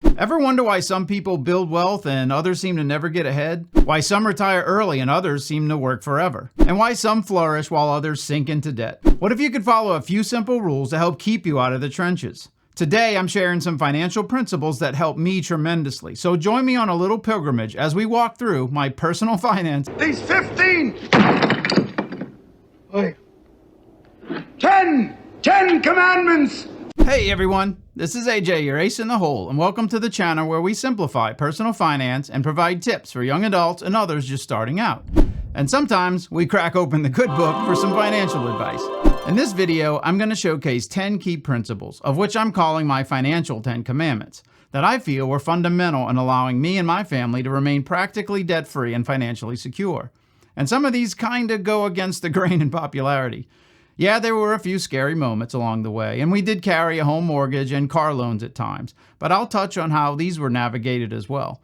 Ever wonder why some people build wealth and others seem to never get ahead? Why some retire early and others seem to work forever? And why some flourish while others sink into debt? What if you could follow a few simple rules to help keep you out of the trenches? Today, I'm sharing some financial principles that help me tremendously. So join me on a little pilgrimage as we walk through my personal finance. These 15! Wait. 10 commandments! Hey everyone, this is AJ, your ace in the hole, and welcome to the channel where we simplify personal finance and provide tips for young adults and others just starting out. And sometimes we crack open the good book for some financial advice. In this video, I'm going to showcase 10 key principles, of which I'm calling my financial 10 commandments, that I feel were fundamental in allowing me and my family to remain practically debt-free and financially secure. And some of these kinda go against the grain in popularity. Yeah, there were a few scary moments along the way, and we did carry a home mortgage and car loans at times, but I'll touch on how these were navigated as well.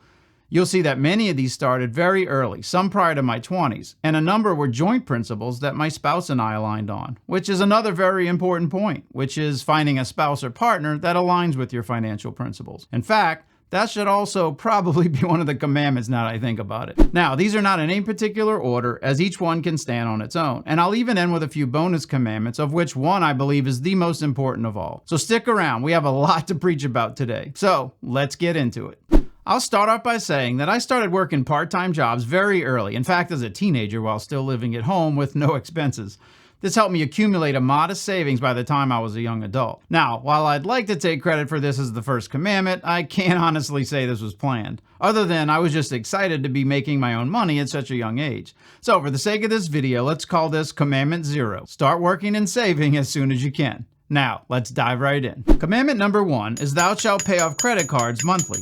You'll see that many of these started very early, some prior to my 20s, and a number were joint principles that my spouse and I aligned on, which is another very important point, which is finding a spouse or partner that aligns with your financial principles. In fact, that should also probably be one of the commandments now that I think about it. Now, these are not in any particular order, as each one can stand on its own. And I'll even end with a few bonus commandments, of which one I believe is the most important of all. So stick around, we have a lot to preach about today. So let's get into it. I'll start off by saying that I started working part-time jobs very early, in fact as a teenager while still living at home with no expenses. This helped me accumulate a modest savings by the time I was a young adult. Now, while I'd like to take credit for this as the first commandment, I can't honestly say this was planned. Other than I was just excited to be making my own money at such a young age. So for the sake of this video, let's call this Commandment 0. Start working and saving as soon as you can. Now, let's dive right in. Commandment number 1 is thou shalt pay off credit cards monthly.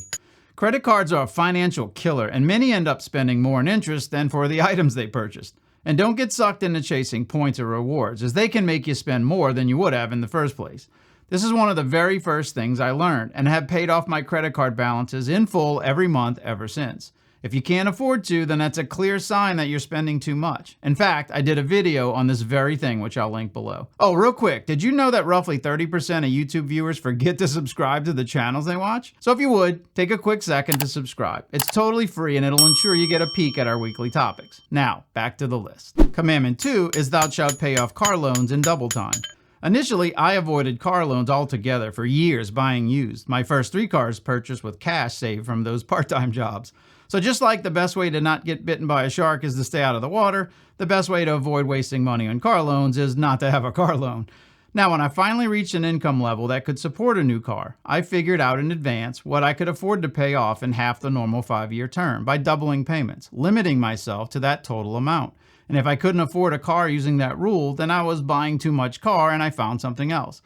Credit cards are a financial killer, and many end up spending more in interest than for the items they purchased. And don't get sucked into chasing points or rewards, as they can make you spend more than you would have in the first place. This is one of the very first things I learned, and have paid off my credit card balances in full every month ever since. If you can't afford to, then that's a clear sign that you're spending too much. In fact, I did a video on this very thing, which I'll link below. Oh, real quick, did you know that roughly 30% of YouTube viewers forget to subscribe to the channels they watch? So if you would, take a quick second to subscribe. It's totally free and it'll ensure you get a peek at our weekly topics. Now, back to the list. Commandment 2 is thou shalt pay off car loans in double time. Initially, I avoided car loans altogether for years buying used. My first 3 cars purchased with cash saved from those part-time jobs. So just like the best way to not get bitten by a shark is to stay out of the water, the best way to avoid wasting money on car loans is not to have a car loan. Now, when I finally reached an income level that could support a new car, I figured out in advance what I could afford to pay off in half the normal 5-year term by doubling payments, limiting myself to that total amount. And if I couldn't afford a car using that rule, then I was buying too much car and I found something else.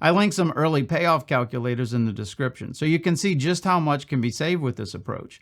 I linked some early payoff calculators in the description, so you can see just how much can be saved with this approach.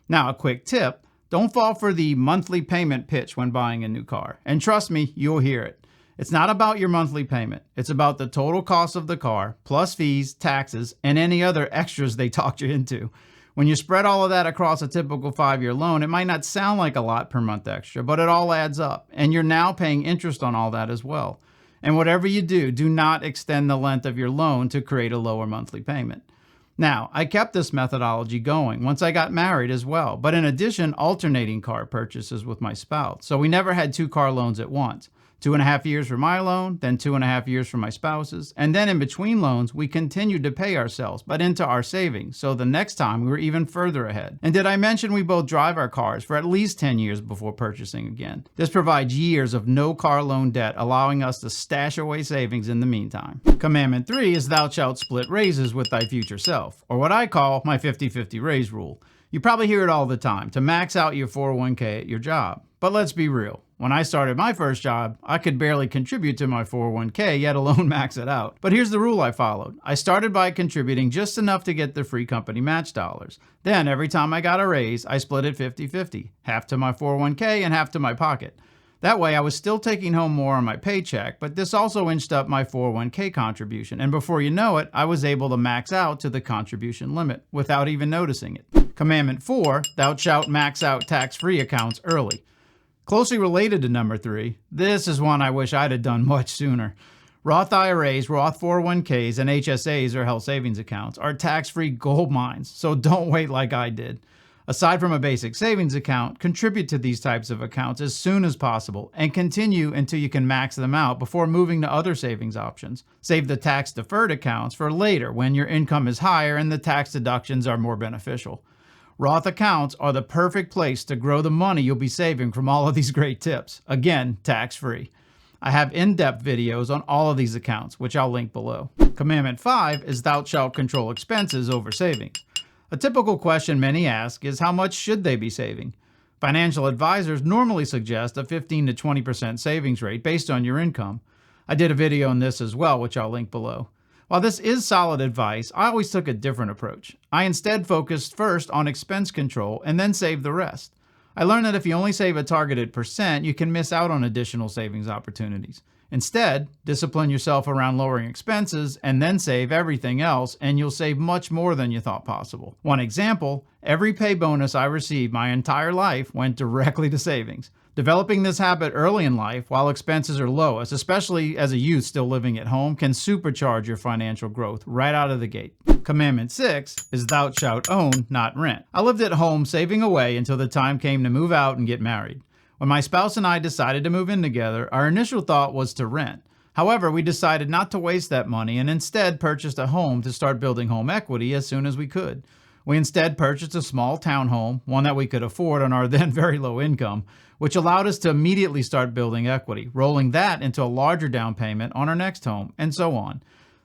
Now, a quick tip, don't fall for the monthly payment pitch when buying a new car. And trust me, you'll hear it. It's not about your monthly payment. It's about the total cost of the car, plus fees, taxes, and any other extras they talked you into. When you spread all of that across a typical 5-year loan, it might not sound like a lot per month extra, but it all adds up. And you're now paying interest on all that as well. And whatever you do, do not extend the length of your loan to create a lower monthly payment. Now, I kept this methodology going once I got married as well, but in addition, alternating car purchases with my spouse. So we never had 2 car loans at once. 2.5 years for my loan, then 2.5 years for my spouse's, and then in between loans, we continued to pay ourselves, but into our savings, so the next time we were even further ahead. And did I mention we both drive our cars for at least 10 years before purchasing again? This provides years of no car loan debt, allowing us to stash away savings in the meantime. Commandment 3 is thou shalt split raises with thy future self, or what I call my 50-50 raise rule. You probably hear it all the time, to max out your 401k at your job. But let's be real. When I started my first job, I could barely contribute to my 401k, yet alone max it out. But here's the rule I followed. I started by contributing just enough to get the free company match dollars. Then every time I got a raise, I split it 50-50, half to my 401k and half to my pocket. That way I was still taking home more on my paycheck, but this also inched up my 401k contribution. And before you know it, I was able to max out to the contribution limit without even noticing it. Commandment 4, thou shalt max out tax-free accounts early. Closely related to number 3, this is one I wish I'd have done much sooner. Roth IRAs, Roth 401ks, and HSAs, or health savings accounts, are tax-free gold mines, so don't wait like I did. Aside from a basic savings account, contribute to these types of accounts as soon as possible and continue until you can max them out before moving to other savings options. Save the tax-deferred accounts for later when your income is higher and the tax deductions are more beneficial. Roth accounts are the perfect place to grow the money you'll be saving from all of these great tips. Again, tax-free. I have in-depth videos on all of these accounts, which I'll link below. Commandment 5 is thou shalt control expenses over savings. A typical question many ask is how much should they be saving? Financial advisors normally suggest a 15 to 20% savings rate based on your income. I did a video on this as well, which I'll link below. While this is solid advice, I always took a different approach. I instead focused first on expense control and then saved the rest. I learned that if you only save a targeted percent, you can miss out on additional savings opportunities. Instead, discipline yourself around lowering expenses and then save everything else, and you'll save much more than you thought possible. One example, every pay bonus I received my entire life went directly to savings. Developing this habit early in life while expenses are lowest, especially as a youth still living at home, can supercharge your financial growth right out of the gate. Commandment 6 is thou shalt own, not rent. I lived at home saving away until the time came to move out and get married. When my spouse and I decided to move in together, our initial thought was to rent. However, we decided not to waste that money and instead purchased a home to start building home equity as soon as we could. We instead purchased a small townhome, one that we could afford on our then very low income, which allowed us to immediately start building equity, rolling that into a larger down payment on our next home, and so on.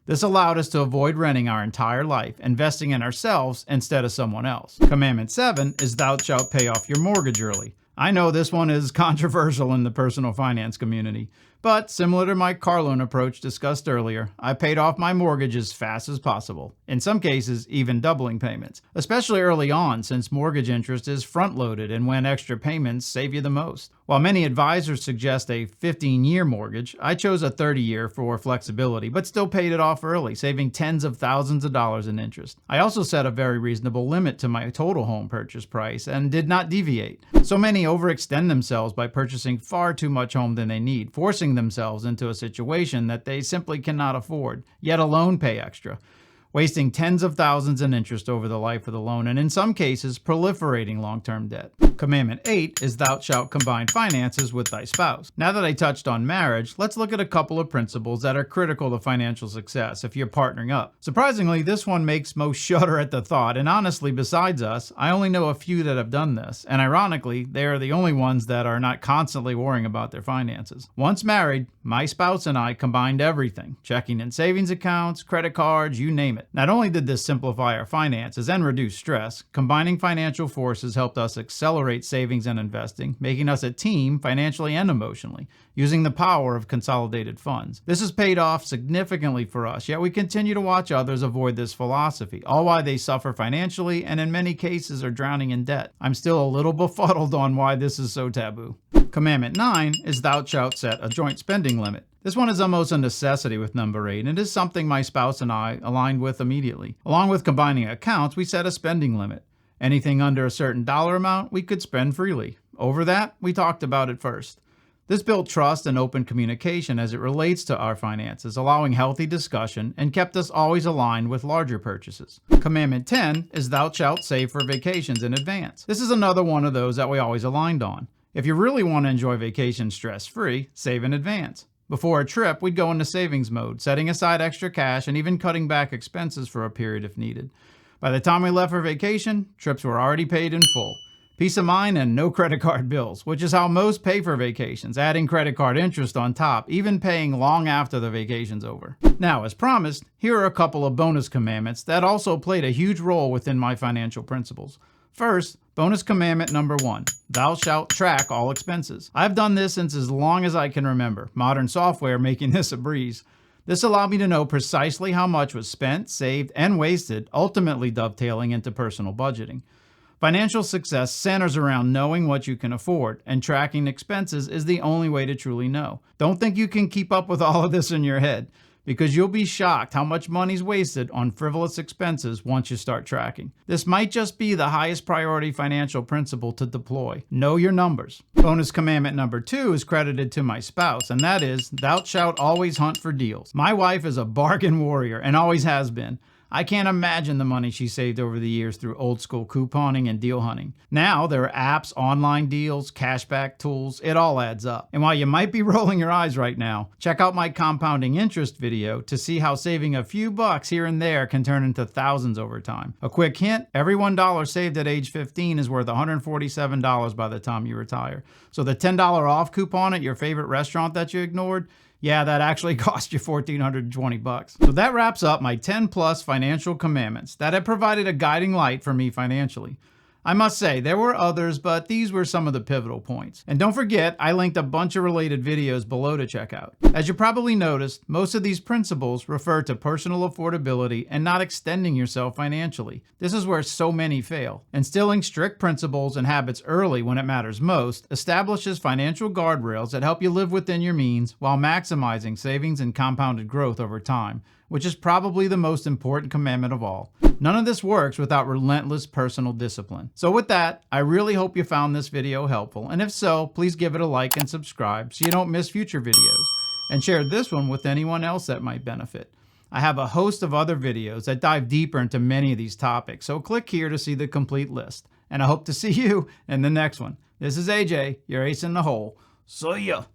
This allowed us to avoid renting our entire life, investing in ourselves instead of someone else. Commandment 7 is thou shalt pay off your mortgage early. I know this one is controversial in the personal finance community, but similar to my car loan approach discussed earlier, I paid off my mortgage as fast as possible, in some cases even doubling payments, especially early on since mortgage interest is front-loaded and when extra payments save you the most. While many advisors suggest a 15-year mortgage, I chose a 30-year for flexibility, but still paid it off early, saving tens of thousands of dollars in interest. I also set a very reasonable limit to my total home purchase price and did not deviate. So many overextend themselves by purchasing far too much home than they need, forcing themselves into a situation that they simply cannot afford, yet alone pay extra, wasting tens of thousands in interest over the life of the loan, and in some cases, proliferating long-term debt. Commandment 8 is thou shalt combine finances with thy spouse. Now that I touched on marriage, let's look at a couple of principles that are critical to financial success if you're partnering up. Surprisingly, this one makes most shudder at the thought, and honestly, besides us, I only know a few that have done this, and ironically, they are the only ones that are not constantly worrying about their finances. Once married, my spouse and I combined everything, checking and savings accounts, credit cards, you name it. Not only did this simplify our finances and reduce stress, combining financial forces helped us accelerate savings and investing, making us a team financially and emotionally, using the power of consolidated funds. This has paid off significantly for us, yet we continue to watch others avoid this philosophy, all while they suffer financially and in many cases are drowning in debt. I'm still a little befuddled on why this is so taboo. Commandment 9 is thou shalt set a joint spending limit. This one is almost a necessity with number 8, and it is something my spouse and I aligned with immediately. Along with combining accounts, we set a spending limit. Anything under a certain dollar amount, we could spend freely. Over that, we talked about it first. This built trust and open communication as it relates to our finances, allowing healthy discussion and kept us always aligned with larger purchases. Commandment 10 is thou shalt save for vacations in advance. This is another one of those that we always aligned on. If you really want to enjoy vacation stress-free, save in advance. Before a trip, we'd go into savings mode, setting aside extra cash and even cutting back expenses for a period if needed. By the time we left for vacation, trips were already paid in full. Peace of mind and no credit card bills, which is how most pay for vacations, adding credit card interest on top, even paying long after the vacation's over. Now, as promised, here are a couple of bonus commandments that also played a huge role within my financial principles. First, bonus commandment number 1, thou shalt track all expenses. I've done this since as long as I can remember, modern software making this a breeze. This allowed me to know precisely how much was spent, saved, and wasted, ultimately dovetailing into personal budgeting. Financial success centers around knowing what you can afford, and tracking expenses is the only way to truly know. Don't think you can keep up with all of this in your head. because you'll be shocked how much money's wasted on frivolous expenses once you start tracking. This might just be the highest priority financial principle to deploy. Know your numbers. Bonus commandment number 2 is credited to my spouse, and that is, thou shalt always hunt for deals. My wife is a bargain warrior and always has been. I can't imagine the money she saved over the years through old school couponing and deal hunting. Now there are apps, online deals, cashback tools, it all adds up. And while you might be rolling your eyes right now, check out my compounding interest video to see how saving a few bucks here and there can turn into thousands over time. A quick hint, every $1 saved at age 15 is worth $147 by the time you retire. So the $10 off coupon at your favorite restaurant that you ignored, yeah, that actually cost you $1,420. So that wraps up my 10 plus financial commandments that have provided a guiding light for me financially. I must say, there were others, but these were some of the pivotal points. And don't forget, I linked a bunch of related videos below to check out. As you probably noticed, most of these principles refer to personal affordability and not extending yourself financially. This is where so many fail. Instilling strict principles and habits early when it matters most establishes financial guardrails that help you live within your means while maximizing savings and compounded growth over time, which is probably the most important commandment of all. None of this works without relentless personal discipline. So with that, I really hope you found this video helpful, and if so, please give it a like and subscribe so you don't miss future videos, and share this one with anyone else that might benefit. I have a host of other videos that dive deeper into many of these topics, so click here to see the complete list. And I hope to see you in the next one. This is AJ, your ace in the hole. See ya!